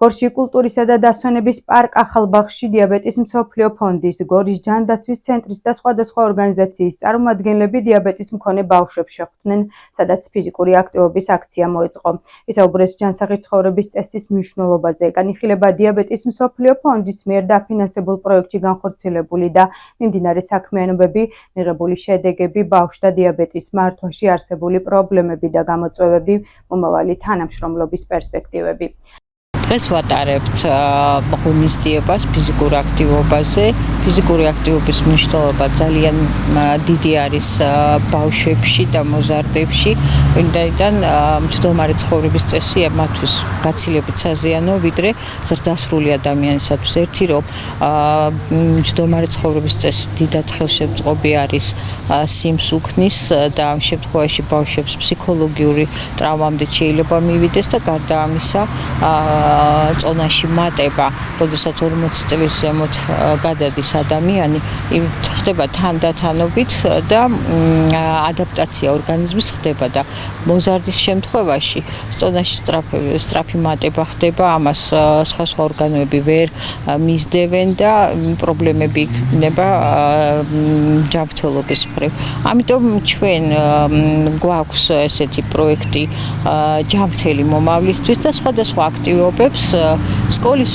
გორში კულტურისა და დასვენების პარკ ახალბაღში დიაბეტის მსოფლიო ფონდის, გორის ჯანდაცვის ცენტრის და სხვადასხვა ორგანიზაციის წარმომადგენლები დიაბეტის მქონე ბავშვებს შეხვდნენ, სადაც ფიზიკური აქტივობის აქცია მოეწყო. ისაუბრეს ჯანსაღი ცხოვრების წესის მნიშვნელობაზე, განიხილება დიაბეტის მსოფლიო ფონდის მიერ დაფინანსებულ პროექტში განხორციელებული და მიმდინარე საქმიანობები, მიღებული შედეგები, ბავშვთა დიაბეტის მართვაში არსებული პრობლემები და გამოწვევები, მომავალი თანამშრომლობის პერსპექტივები. დღეს ვატარებთ ღონისძიებას ფიზიკურ აქტივობაზე. ფიზიკური აქტივობის მნიშვნელობა ძალიან დიდი არის ბავშვებში და მოზარდებში, ვინაიდან მჯდომარე ცხოვრების წესი მათთვის გაცილებით საზიანო, ვიდრე ზრდასრული ადამიანისათვის. ერთი რომ მჯდომარე ცხოვრების წესი დიდად ხელშემწყობი არის სიმსუქნის და ამ შემთხვევაში ბავშვებს ფსიქოლოგიური ტრავმამდე შეიძლება მივიდეს და გარდა ამისა წონაში მატება, როდესაც 40 წლის ზემოთ გადადის ადამიანი, ხდება თანდათანობით და ადაპტაცია ორგანიზმის ხდება და მოზარდის შემთხვევაში წონაში სწრაფი მატება ხდება, ამას სხვა ორგანოები ვერ მისდევენ და პრობლემები იქნება ჯანმრთელობის მხრივ. ამიტომ ჩვენ გვაქვს ესეთი პროექტი ჯანმრთელი მომავლისთვის და სხვადასხვა აქტივობები სკოლის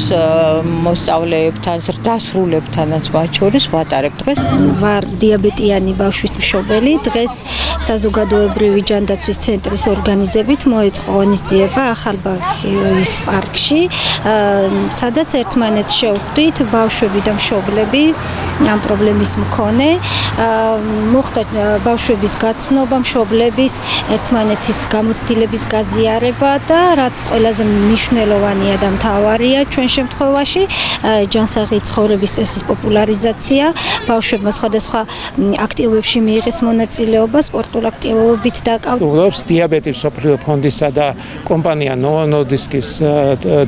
მოსწავლეებთან, ზრდასრულებთანაც მათ შორის ვატარებ დღეს. ვარ დიაბეტიანი ბავშვის მშობელი. დღეს საზოგადოებრივი ჯანდაცვის ცენტრის ორგანიზებით მოეწყო ღონისძიება ახალბაღის პარკში, სადაც ერთმანეთს შევხვდით ბავშვები და მშობლები ამ პრობლემის მქონე. მოხდა ბავშვების გაცნობა, მშობლების ერთმანეთის გამოცდილების გაზიარება და რაც ყველაზე მნიშვნელოვანია და მთავარია ჩვენ შემთხვევაში ჯანსაღი ცხოვრების წესის პოპულარიზაცია, ბავშვებმა სხვადასხვა აქტივობებში მიიღეს მონაწილეობა, სპორტულ აქტივობებით დაკავებას. დიაბეტის მსოფლიო ფონდისა და კომპანია Novo Nordiskis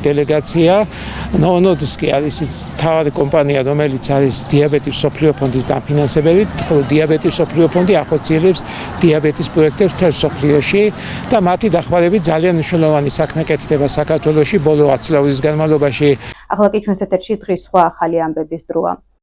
დელეგაცია. Novo Nordisk არის მთავარი კომპანია, რომელიც არის დიაბეტის მსოფლიო ფონდის დაფინანსებელი, ხოლო დიაბეტის მსოფლიო ფონდი ახორციელებს დიაბეტის პროექტებს მთელ მსოფლიოში და მათი დახმარებით ძალიან მნიშვნელოვანი საქმე კეთდება საქართველოში ბოლო 10 წლის განმავლობაში. ახლა კი ჩვენს ეთერში დღის სხვა ახალი ამბების დროა.